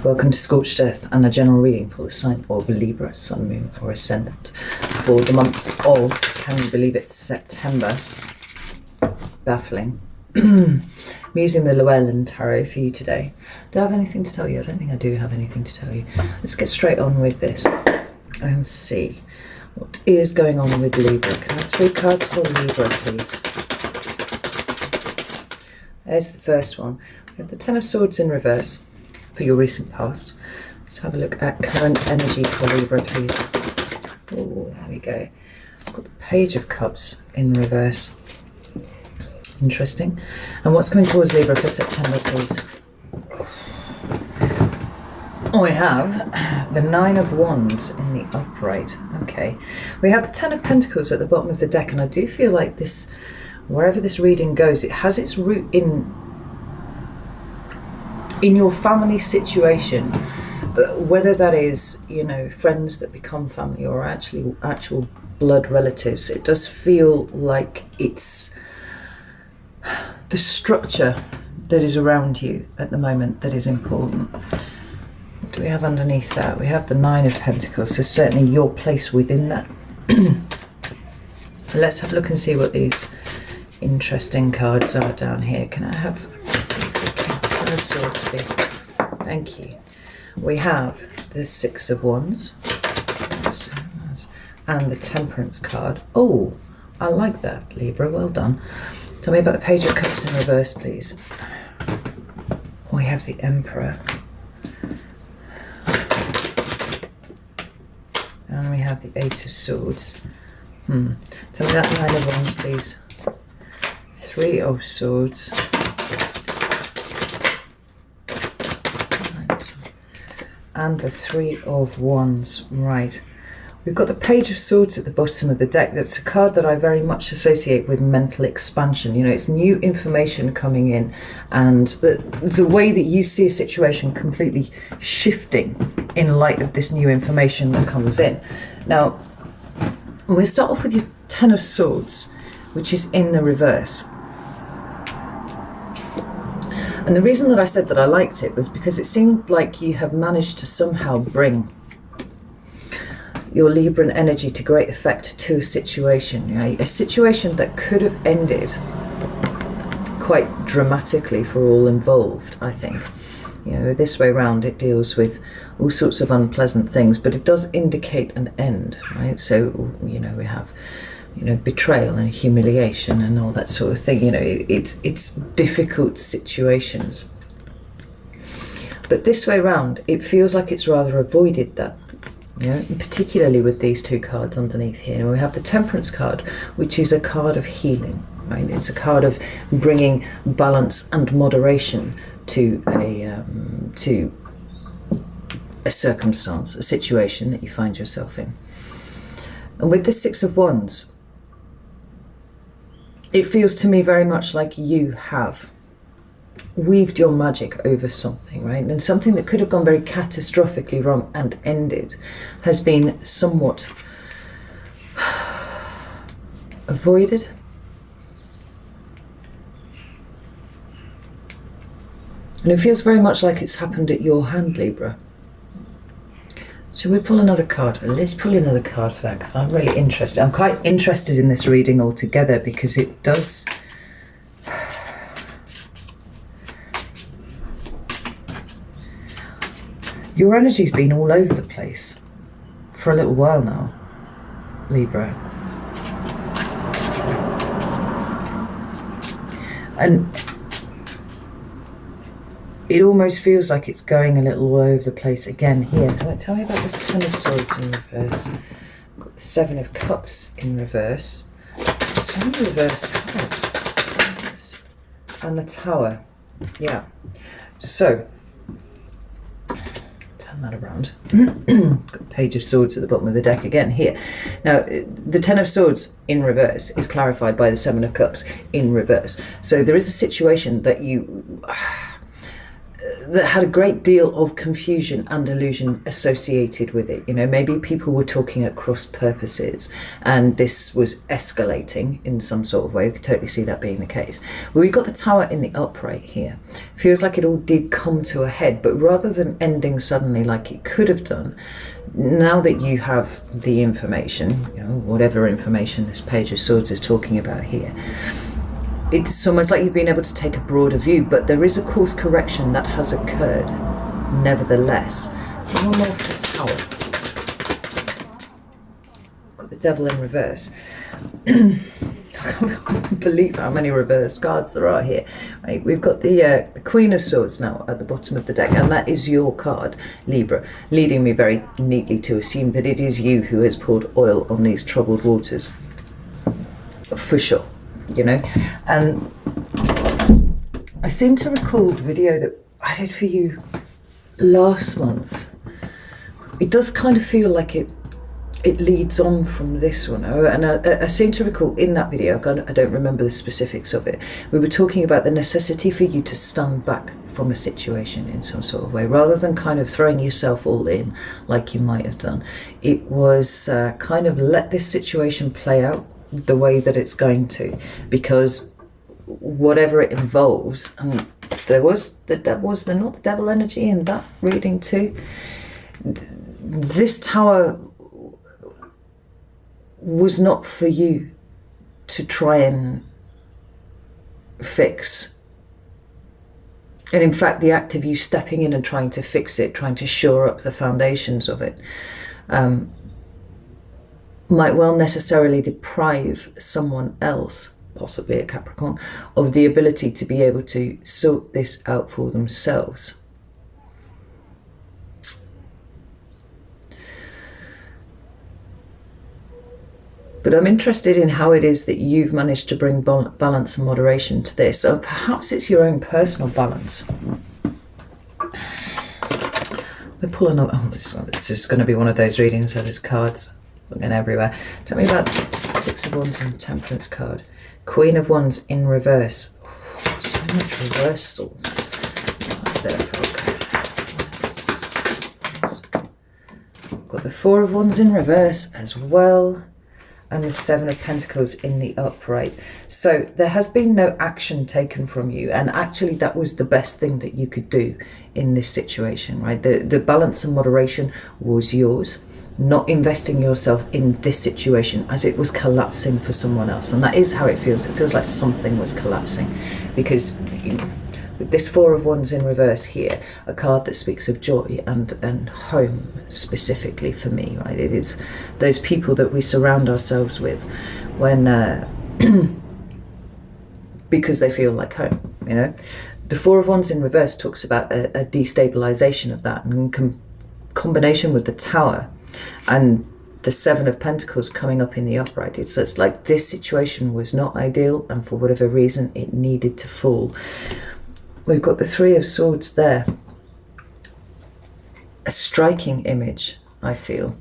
Welcome to Scorched Earth and a general reading for the sign of Libra, Sun, Moon or Ascendant for the month of, can you believe it's September? Baffling. I'm using the Llewellyn Tarot for you today. Do I have anything to tell you? I don't think I do have anything to tell you. Let's get straight on with this and see what is going on with Libra. Can I have 3 cards for Libra, please? There's the first one. We have the Ten of Swords in reverse for your recent past. Let's have a look at current energy for Libra, please. Oh, there we go. I've got the Page of Cups in reverse. Interesting. And what's coming towards Libra for September, please? Oh, we have the Nine of Wands in the upright. Okay. We have the Ten of Pentacles at the bottom of the deck, and I do feel like this, wherever this reading goes, it has its root in your family situation, whether that is, you know, friends that become family or actual blood relatives. It does feel like it's the structure that is around you at the moment that is important. What do we have underneath that? We have the Nine of Pentacles, so certainly your place within that. Let's have a look and see what these interesting cards are down here. Can I have Ten of Swords, please? Thank you. We have the Six of Wands and the Temperance card. Oh, I like that, Libra. Well done. Tell me about the Page of Cups in reverse, please. We have the Emperor. And we have the Eight of Swords. Tell me about the Nine of Wands, please. Three of Swords. And the Three of Wands. Right. We've got the Page of Swords at the bottom of the deck. That's a card that I very much associate with mental expansion. You know, it's new information coming in, and the way that you see a situation completely shifting in light of this new information that comes in. Now, we'll start off with your Ten of Swords, which is in the reverse. And the reason that I said that I liked it was because it seemed like you have managed to somehow bring your Libran energy to great effect to a situation, right? A situation that could have ended quite dramatically for all involved, I think. You know, this way round it deals with all sorts of unpleasant things, but it does indicate an end, right? So, you know, we have, you know, betrayal and humiliation and all that sort of thing. You know, it's difficult situations. But this way round, it feels like it's rather avoided that. You know, particularly with these 2 cards underneath here. And we have the Temperance card, which is a card of healing, right? It's a card of bringing balance and moderation to a circumstance, a situation that you find yourself in. And with the Six of Wands, it feels to me very much like you have weaved your magic over something, right? And something that could have gone very catastrophically wrong and ended has been somewhat avoided. And it feels very much like it's happened at your hand, Libra. Shall we pull another card? Let's pull another card for that, because I'm really interested. I'm quite interested in this reading altogether, because it does... Your energy's been all over the place for a little while now, Libra. And it almost feels like it's going a little all over the place again here. Tell me about this Ten of Swords in reverse. I've got the Seven of Cups in reverse. Some reverse cards. And the Tower. Yeah. So, that around. Got Page of Swords at the bottom of the deck again here. Now, the Ten of Swords in reverse is clarified by the Seven of Cups in reverse. So there is a situation that that had a great deal of confusion and illusion associated with it. You know, maybe people were talking at cross purposes and this was escalating in some sort of way. We could totally see that being the case. Well, we've got the Tower in the upright here. Feels like it all did come to a head, but rather than ending suddenly like it could have done, now that you have the information, you know, whatever information this Page of Swords is talking about here, it's almost like you've been able to take a broader view, but there is a course correction that has occurred nevertheless. One more for the Tower, please. Got the Devil in reverse. I can't believe how many reversed cards there are here. Right, we've got the Queen of Swords now at the bottom of the deck, and that is your card, Libra, leading me very neatly to assume that it is you who has poured oil on these troubled waters. For sure. You know, and I seem to recall the video that I did for you last month. It does kind of feel like it leads on from this one, and I seem to recall in that video, I don't remember the specifics of it, we were talking about the necessity for you to stand back from a situation in some sort of way, rather than kind of throwing yourself all in like you might have done. It was kind of let this situation play out the way that it's going to, because whatever it involves, and was there not the devil energy in that reading too? This Tower was not for you to try and fix. And in fact, the act of you stepping in and trying to fix it, trying to shore up the foundations of it, might well necessarily deprive someone else, possibly a Capricorn, of the ability to be able to sort this out for themselves. But I'm interested in how it is that you've managed to bring balance and moderation to this. Or perhaps it's your own personal balance. We're pulling up. Oh, this is going to be one of those readings where there's cards looking everywhere. Tell me about the Six of Wands and the Temperance card. Queen of Wands in reverse. Oh, so much reversals. Got the Four of Wands in reverse as well, and the Seven of Pentacles in the upright. So there has been no action taken from you, and actually that was the best thing that you could do in this situation, right? The balance and moderation was yours. Not investing yourself in this situation as it was collapsing for someone else. And that is how it feels. It feels like something was collapsing, because with this Four of Wands in reverse here, a card that speaks of joy and home specifically for me, right? It is those people that we surround ourselves with when because they feel like home, you know. The Four of Wands in reverse talks about a destabilization of that, and in combination with the Tower and the Seven of Pentacles coming up in the upright, it's like this situation was not ideal, and for whatever reason it needed to fall. We've got the Three of Swords there. A striking image, I feel.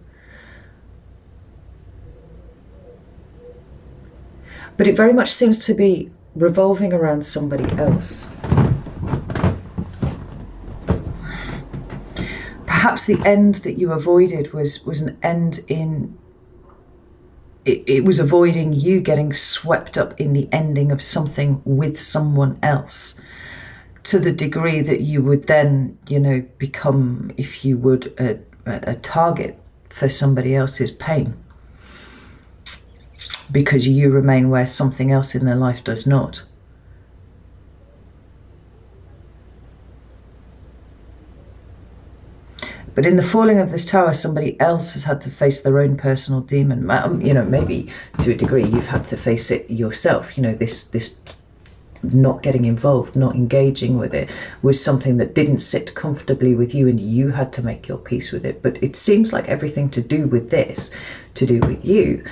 But it very much seems to be revolving around somebody else. Perhaps the end that you avoided was an end in... It was avoiding you getting swept up in the ending of something with someone else, to the degree that you would then, you know, become, if you would, a target for somebody else's pain, because you remain where something else in their life does not. But in the falling of this Tower, somebody else has had to face their own personal demon. You know, maybe to a degree you've had to face it yourself. You know, this not getting involved, not engaging with it, was something that didn't sit comfortably with you, and you had to make your peace with it. But it seems like everything to do with this, to do with you,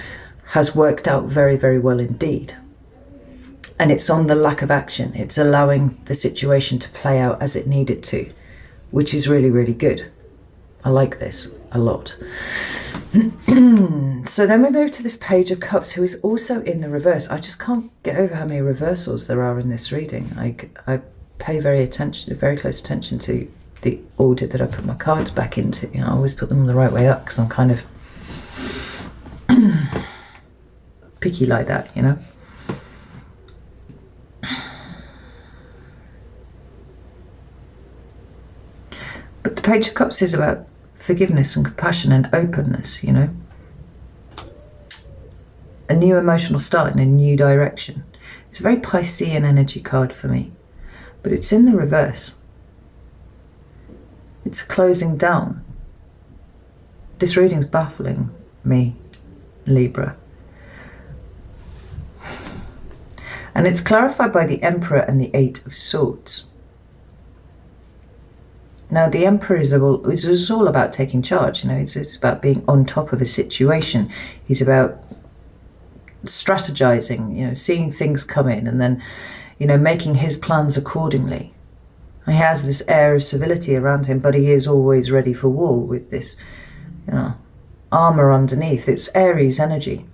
has worked out very, very well indeed. And it's on the lack of action. It's allowing the situation to play out as it needed to, which is really, really good. I like this a lot. So then we move to this Page of Cups, who is also in the reverse. I just can't get over how many reversals there are in this reading. I pay very close attention to the order that I put my cards back into. You know, I always put them the right way up because I'm kind of picky like that, you know. But the Page of Cups is about forgiveness and compassion and openness, you know. A new emotional start in a new direction. It's a very Piscean energy card for me, but it's in the reverse. It's closing down. This reading's baffling me, Libra. And it's clarified by the Emperor and the Eight of Swords. Now, the Emperor is all about taking charge, you know, it's about being on top of a situation. He's about strategizing, you know, seeing things come in and then, you know, making his plans accordingly. He has this air of civility around him, but he is always ready for war with this, you know, armor underneath. It's Aries energy.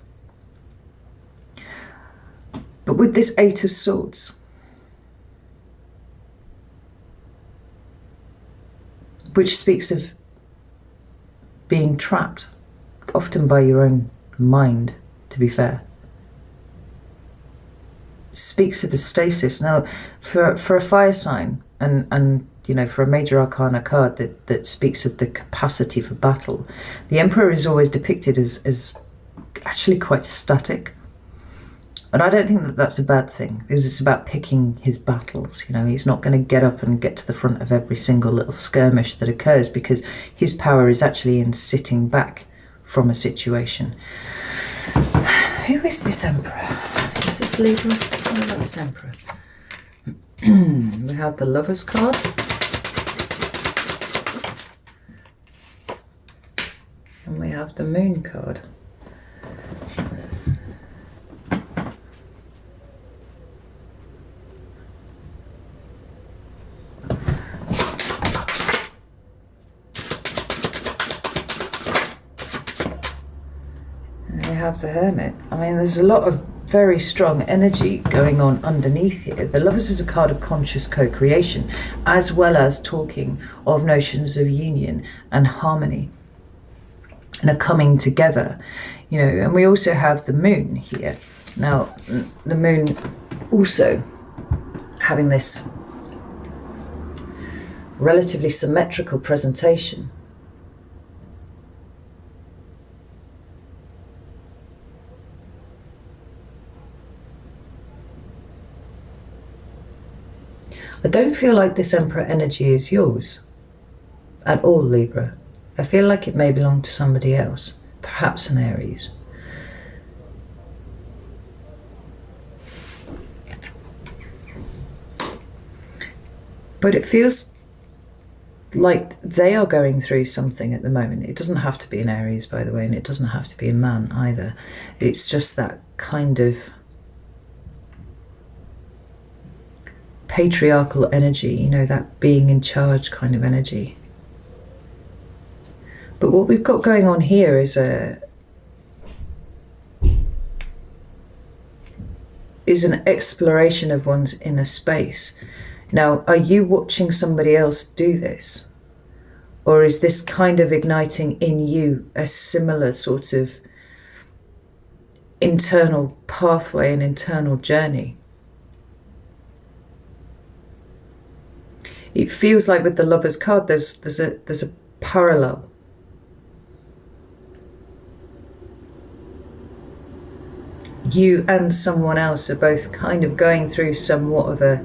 But with this Eight of Swords, which speaks of being trapped, often by your own mind, to be fair, speaks of a stasis. Now, for a fire sign, and you know, for a major arcana card that speaks of the capacity for battle, the Emperor is always depicted as actually quite static. But I don't think that that's a bad thing, because it's about picking his battles. You know, he's not going to get up and get to the front of every single little skirmish that occurs, because his power is actually in sitting back from a situation. Who is this Emperor? Is this Libra? What about this Emperor? We have the Lovers card. And we have the Moon card. And we have the Hermit. I mean, there's a lot of very strong energy going on underneath here. The Lovers is a card of conscious co-creation, as well as talking of notions of union and harmony and a coming together, you know. And we also have the Moon here. Now, the Moon also having this relatively symmetrical presentation. I don't feel like this Emperor energy is yours at all, Libra. I feel like it may belong to somebody else, perhaps an Aries. But it feels like they are going through something at the moment. It doesn't have to be an Aries, by the way, and it doesn't have to be a man either. It's just that kind of patriarchal energy, you know, that being in charge kind of energy. But what we've got going on here is an exploration of one's inner space. Now, are you watching somebody else do this? Or is this kind of igniting in you a similar sort of internal pathway and internal journey? It feels like with the Lovers card, there's a parallel. You and someone else are both kind of going through somewhat of a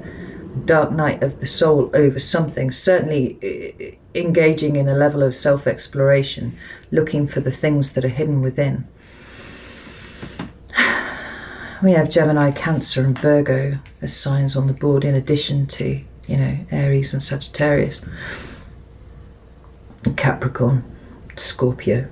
dark night of the soul over something, certainly engaging in a level of self-exploration, looking for the things that are hidden within. We have Gemini, Cancer and Virgo as signs on the board, in addition to, you know, Aries and Sagittarius, and Capricorn, Scorpio.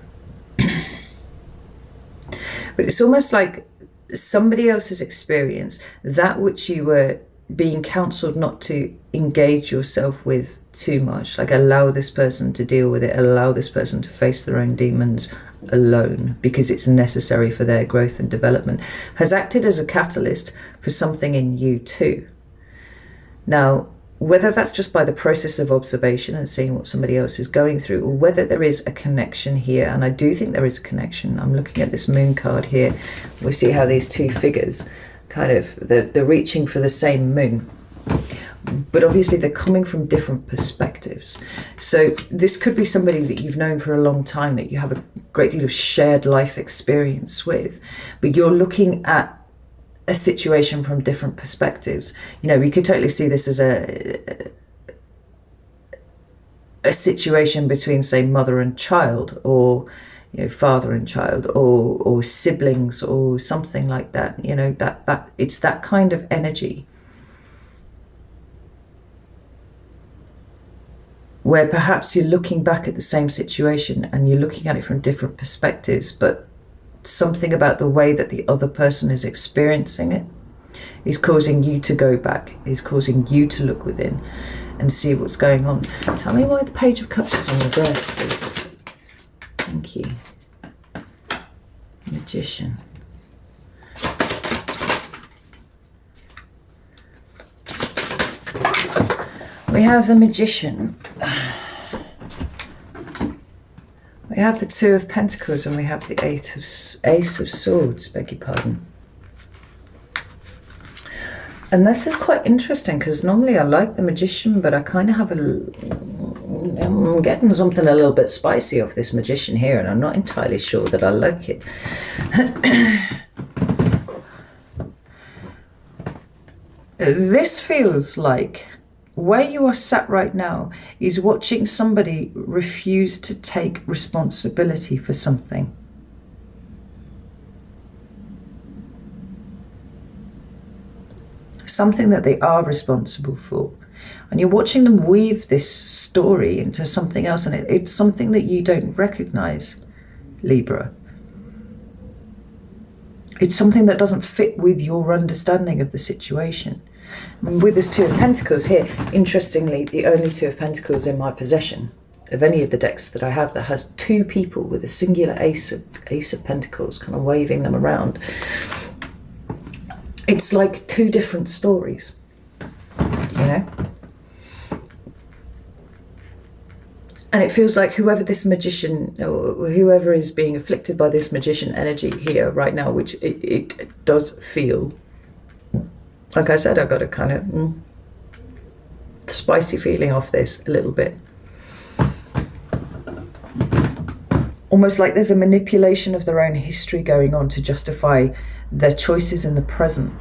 But it's almost like somebody else's experience, that which you were being counseled not to engage yourself with too much, like allow this person to deal with it, allow this person to face their own demons alone because it's necessary for their growth and development, has acted as a catalyst for something in you too. Now, whether that's just by the process of observation and seeing what somebody else is going through, or whether there is a connection here. And I do think there is a connection. I'm looking at this moon card here. We see how these two figures kind of, they're reaching for the same moon. But obviously they're coming from different perspectives. So this could be somebody that you've known for a long time, that you have a great deal of shared life experience with. But you're looking at a situation from different perspectives. You know, we could totally see this as a situation between, say, mother and child, or, you know, father and child, or siblings, or something like that. You know, that it's that kind of energy where perhaps you're looking back at the same situation and you're looking at it from different perspectives, but something about the way that the other person is experiencing it is causing you to go back, is causing you to look within and see what's going on. Tell me why the Page of Cups is in reverse, please. Thank you. Magician. We have the Magician. We have the Two of Pentacles, and we have the Ace of Swords, beg your pardon. And this is quite interesting, because normally I like the Magician, but I kind of have I'm getting something a little bit spicy off this Magician here, and I'm not entirely sure that I like it. This feels like where you are sat right now is watching somebody refuse to take responsibility for something. Something that they are responsible for. And you're watching them weave this story into something else, and it's something that you don't recognize, Libra. It's something that doesn't fit with your understanding of the situation. With this Two of Pentacles here, interestingly, the only Two of Pentacles in my possession of any of the decks that I have that has two people with a singular Ace of Pentacles kind of waving them around. It's like two different stories, you know? And it feels like whoever this Magician, or whoever is being afflicted by this Magician energy here right now, which it does feel, like I said, I've got a kind of spicy feeling off this a little bit. Almost like there's a manipulation of their own history going on to justify their choices in the present.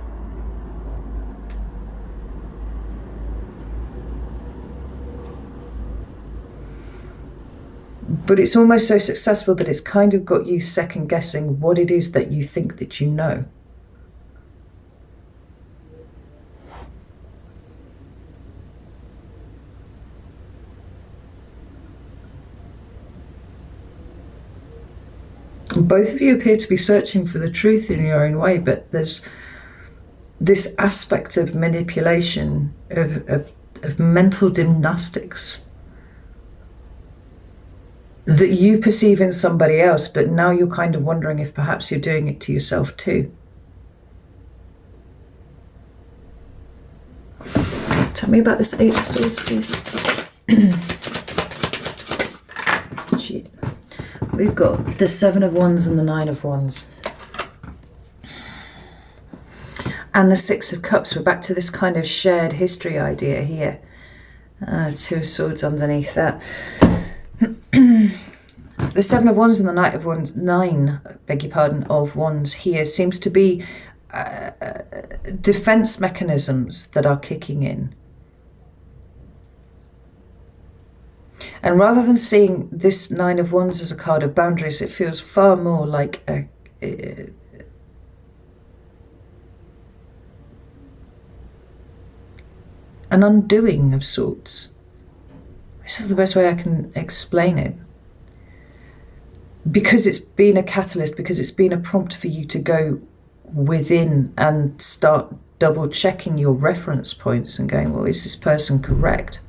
But it's almost so successful that it's kind of got you second guessing what it is that you think that you know. Both of you appear to be searching for the truth in your own way, but there's this aspect of manipulation, of mental gymnastics that you perceive in somebody else, but now you're kind of wondering if perhaps you're doing it to yourself too. Tell me about this Eight of Swords, please. We've got the Seven of Wands and the Nine of Wands. And the Six of Cups. We're back to this kind of shared history idea here. Two of Swords underneath that. The Seven of Wands and the Knight of Wands, beg your pardon, of Wands here seems to be defense mechanisms that are kicking in. And rather than seeing this Nine of Wands as a card of boundaries, it feels far more like an undoing of sorts. This is the best way I can explain it. Because it's been a catalyst, because it's been a prompt for you to go within and start double checking your reference points and going, well, is this person correct?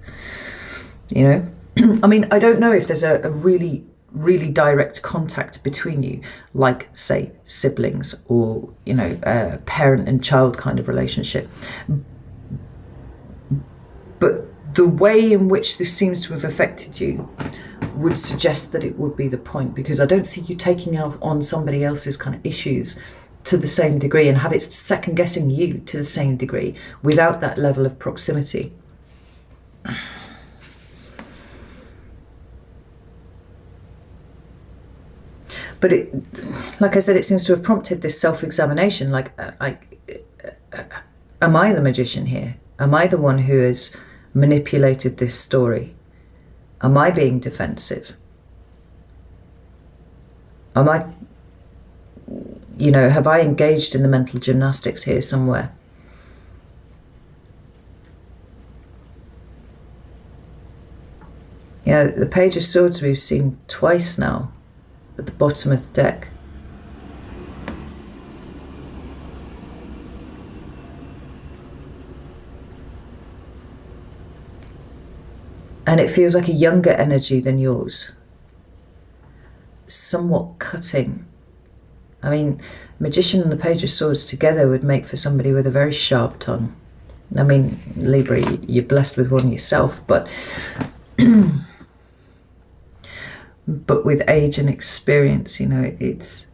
You know? I mean, I don't know if there's a really, really direct contact between you, like, say, siblings or, you know, parent and child kind of relationship. But the way in which this seems to have affected you would suggest that it would be the point, because I don't see you taking out on somebody else's kind of issues to the same degree and have it second guessing you to the same degree without that level of proximity. But it, like I said, it seems to have prompted this self-examination. Like, am I the magician here? Am I the one who has manipulated this story? Am I being defensive? Am I, you know, have I engaged in the mental gymnastics here somewhere? Yeah, the Page of Swords we've seen twice now at the bottom of the deck. And it feels like a younger energy than yours. Somewhat cutting. I mean, Magician and the Page of Swords together would make for somebody with a very sharp tongue. I mean, Libra, you're blessed with one yourself, but but with age and experience, you know, it's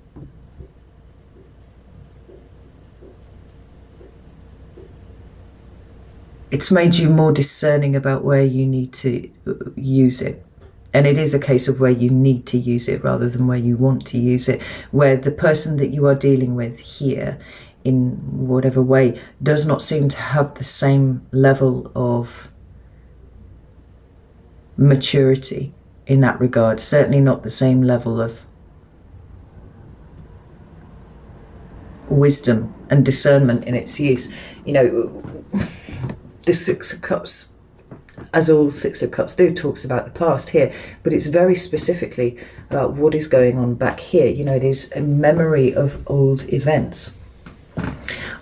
made you more discerning about where you need to use it. And it is a case of where you need to use it rather than where you want to use it, where the person that you are dealing with here, in whatever way, does not seem to have the same level of maturity in that regard. Certainly not the same level of wisdom and discernment in its use. You know, the Six of Cups, as all Six of Cups do, talks about the past here, but it's very specifically about what is going on back here. You know, it is a memory of old events.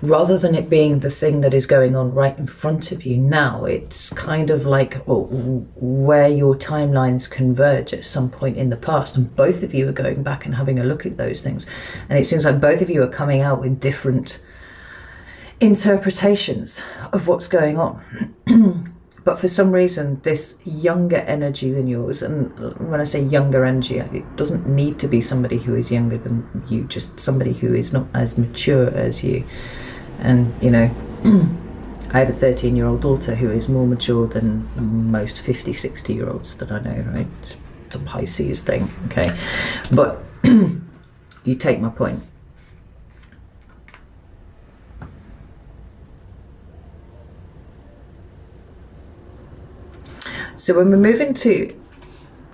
Rather than it being the thing that is going on right in front of you now, it's kind of like where your timelines converge at some point in the past, and both of you are going back and having a look at those things. And it seems like both of you are coming out with different interpretations of what's going on. But for some reason, this younger energy than yours, and when I say younger energy, it doesn't need to be somebody who is younger than you, just somebody who is not as mature as you. And, you know, I have a 13-year-old daughter who is more mature than most 50, 60-year-olds that I know, right? It's a Pisces thing, okay? But you take my point. So when we move into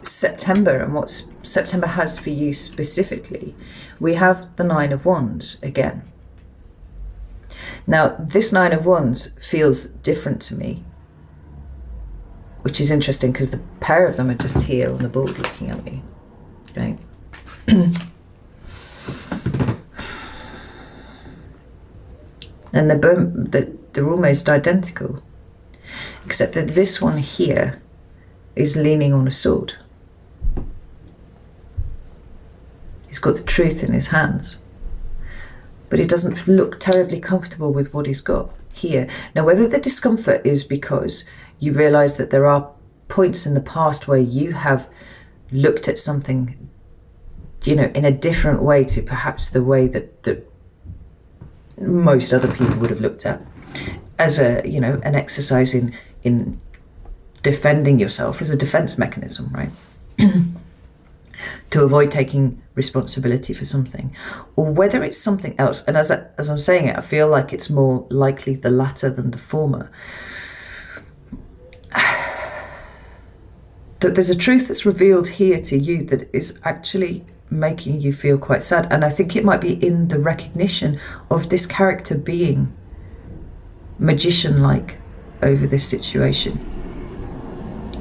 September and what September has for you specifically, we have the Nine of Wands again. Now, this Nine of Wands feels different to me, which is interesting because the pair of them are just here on the board looking at me. Okay. And they're almost identical, except that this one here is leaning on a sword. He's got the truth in his hands, but he doesn't look terribly comfortable with what he's got here. Now, whether the discomfort is because you realize that there are points in the past where you have looked at something, you know, in a different way to perhaps the way that most other people would have looked at, as a, you know, an exercise in defending yourself as a defense mechanism, right? To avoid taking responsibility for something, or whether it's something else. And as I'm saying it, I feel like it's more likely the latter than the former. That there's a truth that's revealed here to you that is actually making you feel quite sad. And I think it might be in the recognition of this character being magician-like over this situation.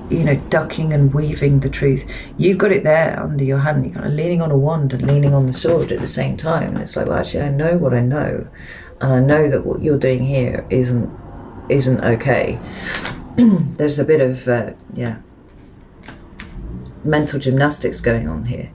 You know, ducking and weaving the truth. You've got it there under your hand. You're kind of leaning on a wand and leaning on the sword at the same time. And it's like, well, actually, I know what I know, and I know that what you're doing here isn't okay. There's a bit of mental gymnastics going on here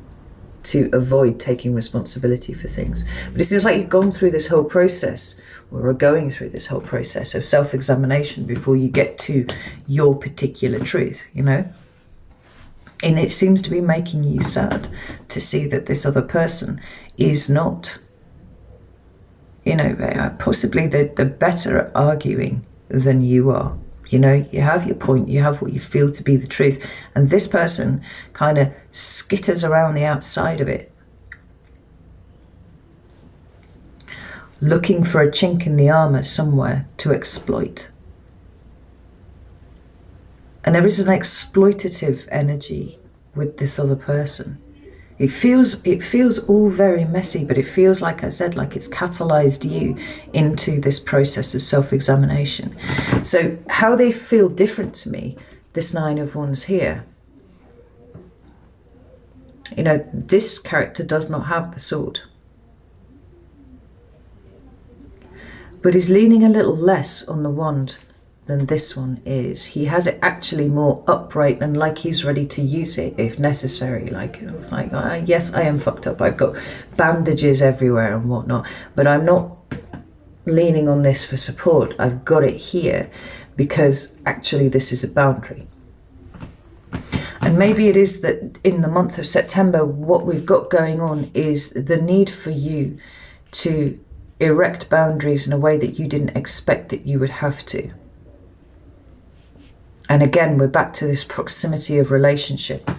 to avoid taking responsibility for things. But it seems like you've gone through this whole process, or are going through this whole process of self-examination before you get to your particular truth, you know? And it seems to be making you sad to see that this other person is not, you know, possibly the better at arguing than you are. You know, you have your point, you have what you feel to be the truth, and this person kind of skitters around the outside of it, looking for a chink in the armor somewhere to exploit. And there is an exploitative energy with this other person. It feels all very messy, but it feels, like I said, like it's catalyzed you into this process of self-examination. So how they feel different to me, this Nine of Wands here. You know, this character does not have the sword, but is leaning a little less on the wand than this one is. He has it actually more upright and like he's ready to use it if necessary. Like, it's like, yes, I am fucked up. I've got bandages everywhere and whatnot, but I'm not leaning on this for support. I've got it here because actually this is a boundary. And maybe it is that in the month of September, what we've got going on is the need for you to erect boundaries in a way that you didn't expect that you would have to. And again, we're back to this proximity of relationship,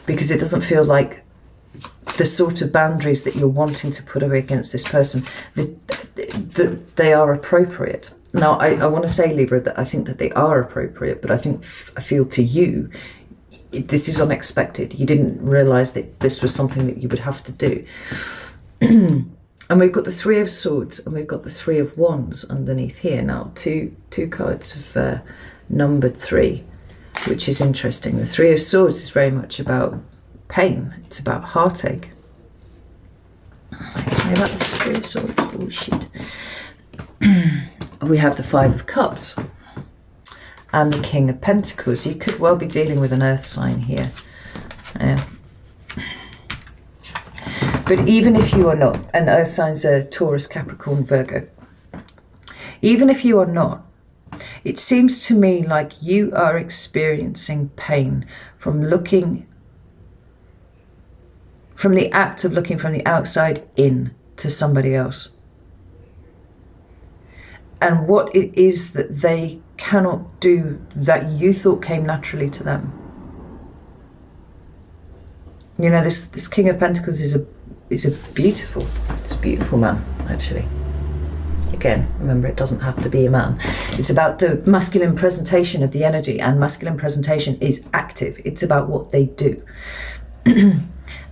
because it doesn't feel like the sort of boundaries that you're wanting to put up against this person, that they are appropriate. Now, I want to say, Libra, that I think that they are appropriate, but I feel to you, this is unexpected. You didn't realize that this was something that you would have to do. And we've got the Three of Swords and we've got the Three of Wands underneath here. Now, two cards of numbered 3, which is interesting. The Three of Swords is very much about pain. It's about heartache. Tell me about the Three of Swords. Bullshit. We have the Five of Cups and the King of Pentacles. You could well be dealing with an earth sign here. But even if you are not, and earth signs are Taurus, Capricorn, Virgo, even if you are not, it seems to me like you are experiencing pain from the act of looking from the outside in to somebody else. And what it is that they cannot do that you thought came naturally to them. You know, this King of Pentacles is a beautiful man, actually. Again, remember, it doesn't have to be a man. It's about the masculine presentation of the energy, and masculine presentation is active. It's about what they do.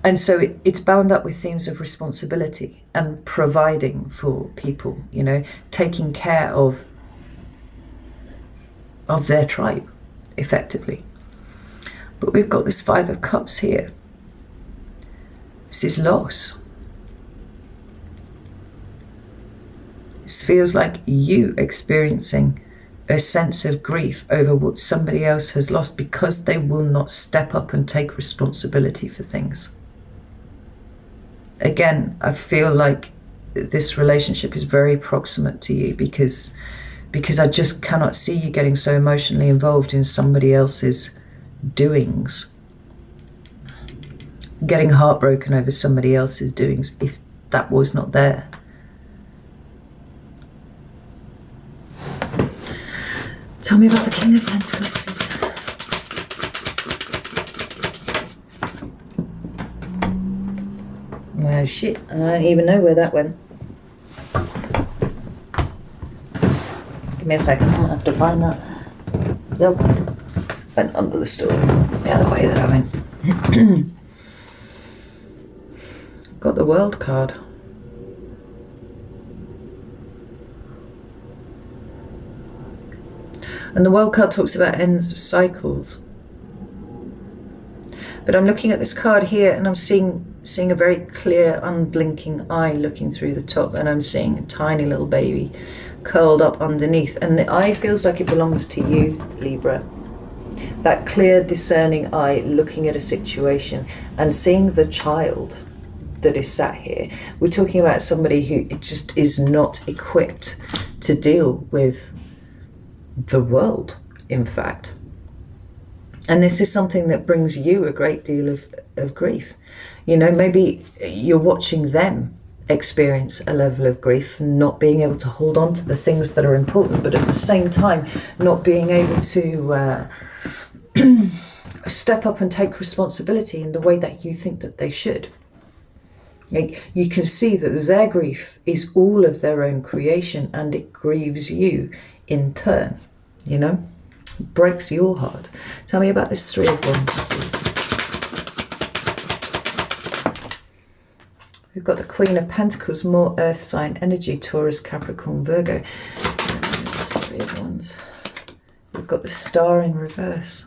And so it's bound up with themes of responsibility and providing for people, you know, taking care of their tribe, effectively. But we've got this Five of Cups here. This is loss. This feels like you experiencing a sense of grief over what somebody else has lost because they will not step up and take responsibility for things. Again, I feel like this relationship is very proximate to you because I just cannot see you getting so emotionally involved in somebody else's doings. Getting heartbroken over somebody else's doings if that was not there. Tell me about the King of Pentacles, please. Oh shit, I don't even know where that went. Give me a second, I'll have to find that. Yep. Went under the stool, the other way that I went. Got the World card. And the World card talks about ends of cycles. But I'm looking at this card here and I'm seeing a very clear, unblinking eye looking through the top, and I'm seeing a tiny little baby curled up underneath. And the eye feels like it belongs to you, Libra. that clear, discerning eye looking at a situation and seeing the child that is sat here. We're talking about somebody who just is not equipped to deal with the world, in fact. And this is something that brings you a great deal of grief. You know, maybe you're watching them experience a level of grief, not being able to hold on to the things that are important, but at the same time not being able to step up and take responsibility in the way that you think that they should. Like, you can see that their grief is all of their own creation, and it grieves you in turn, you know, it breaks your heart. Tell me about this Three of Wands, please. We've got the Queen of Pentacles, more earth sign energy, Taurus, Capricorn, Virgo. Three of Wands. We've got the Star in reverse.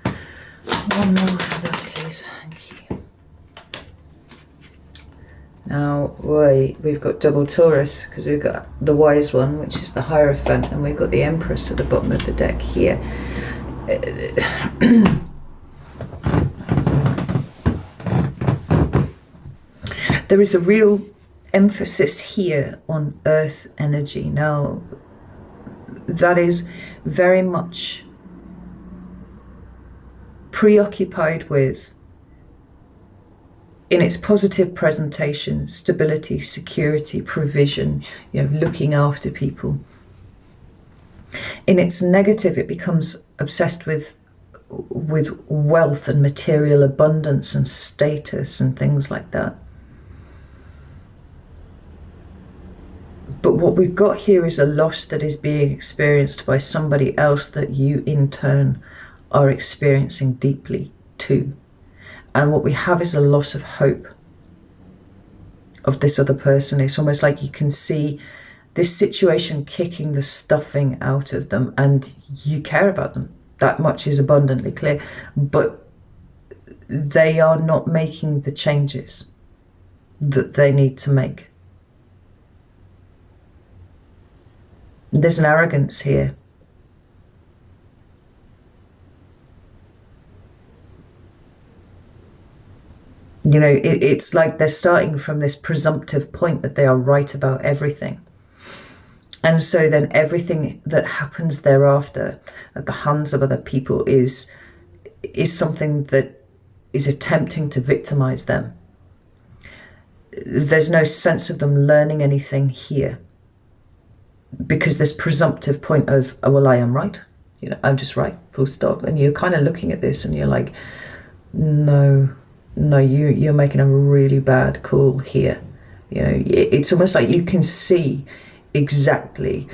One more for that, please. Thank you. Now, we've got double Taurus, because we've got the Wise One, which is the Hierophant, and we've got the Empress at the bottom of the deck here. There is a real emphasis here on earth energy. Now, that is very much preoccupied with, in its positive presentation, stability, security, provision, you know, looking after people. In its negative, it becomes obsessed with wealth and material abundance and status and things like that. But what we've got here is a loss that is being experienced by somebody else that you in turn are experiencing deeply too. And what we have is a loss of hope of this other person. It's almost like you can see this situation kicking the stuffing out of them, and you care about them. That much is abundantly clear. But they are not making the changes that they need to make. There's an arrogance here. You know, it's like they're starting from this presumptive point that they are right about everything. And so then everything that happens thereafter at the hands of other people is something that is attempting to victimize them. There's no sense of them learning anything here, because this presumptive point of, oh, well, I am right. You know, I'm just right, full stop. And you're kind of looking at this and you're like, no, you're making a really bad call here. You know, it's almost like you can see exactly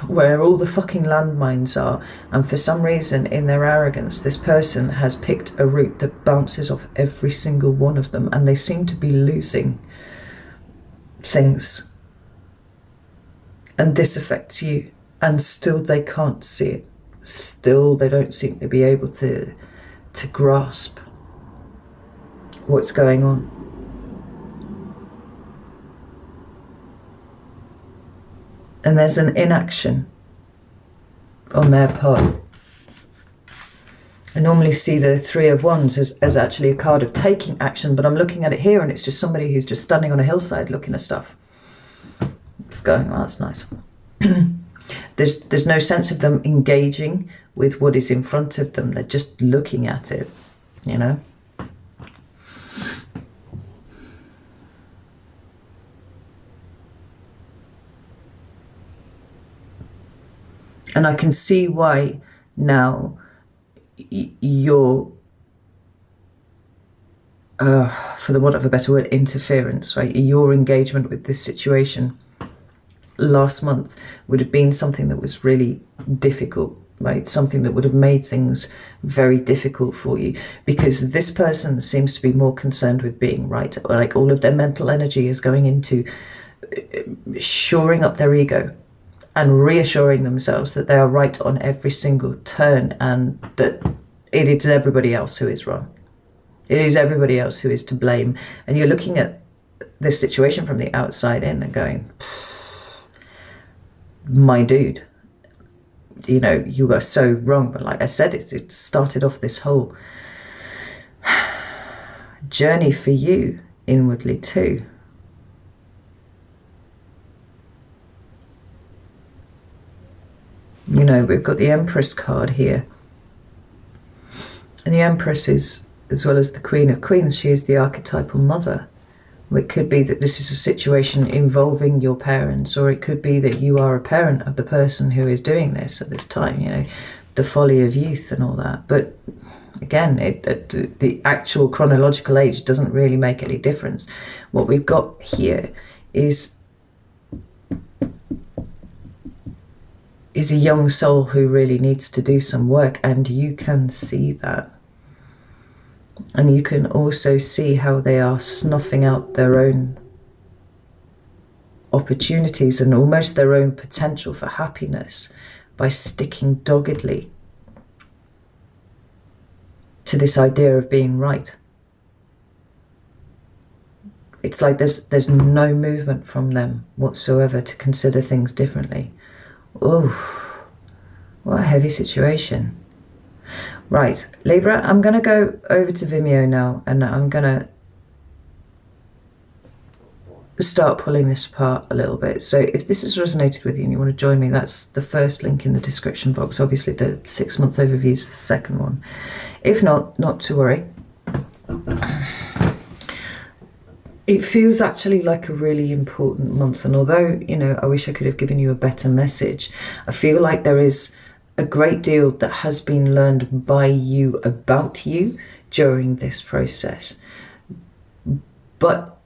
where all the fucking landmines are, and for some reason in their arrogance this person has picked a route that bounces off every single one of them, and they seem to be losing things, and this affects you, and still they can't see it. Still they don't seem to be able to grasp what's going on. And there's an inaction on their part. I normally see the Three of Wands as actually a card of taking action, but I'm looking at it here and it's just somebody who's just standing on a hillside looking at stuff. It's going, well, that's nice. There's no sense of them engaging with what is in front of them. They're just looking at it, you know. And I can see why now your, for the want of a better word, interference, right? Your engagement with this situation last month would have been something that was really difficult, right? Something that would have made things very difficult for you, because this person seems to be more concerned with being right. Like all of their mental energy is going into shoring up their ego and reassuring themselves that they are right on every single turn, and that it is everybody else who is wrong. It is everybody else who is to blame. And you're looking at this situation from the outside in and going, my dude, you know, you were so wrong. But like I said, it started off this whole journey for you inwardly too. You know, we've got the Empress card here. And the Empress is, as well as the Queen of Queens, she is the archetypal mother. It could be that this is a situation involving your parents, or it could be that you are a parent of the person who is doing this at this time, you know, the folly of youth and all that. But again, the actual chronological age doesn't really make any difference. What we've got here is a young soul who really needs to do some work, and you can see that. And you can also see how they are snuffing out their own opportunities and almost their own potential for happiness by sticking doggedly to this idea of being right. It's like there's no movement from them whatsoever to consider things differently. Oh, what a heavy situation. Right, Libra, I'm going to go over to Vimeo now, and I'm going to start pulling this apart a little bit. So if this has resonated with you and you want to join me, that's the first link in the description box. Obviously the 6-month overview is the second one. If not, not to worry. It feels actually like a really important month, and although, you know, I wish I could have given you a better message, I feel like there is a great deal that has been learned by you about you during this process. But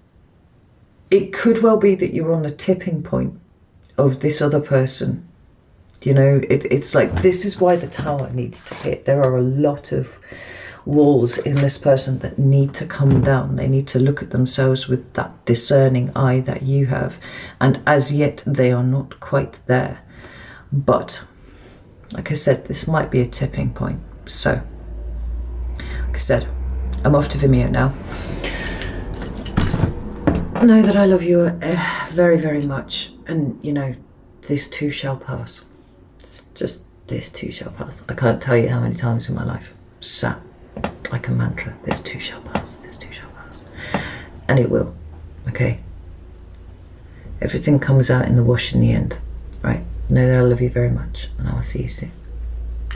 it could well be that you're on the tipping point of this other person. You know, it's like, this is why the Tower needs to hit. There are a lot of walls in this person that need to come down. They need to look at themselves with that discerning eye that you have. And as yet, they are not quite there. But like I said, this might be a tipping point. So, like I said, I'm off to Vimeo now. Know that I love you very, very much. And, you know, this too shall pass. It's just, this too shall pass. I can't tell you how many times in my life sat like a mantra. This too shall pass. This too shall pass. And it will. Okay? Everything comes out in the wash in the end. Right? Know that I love you very much, and I will see you soon.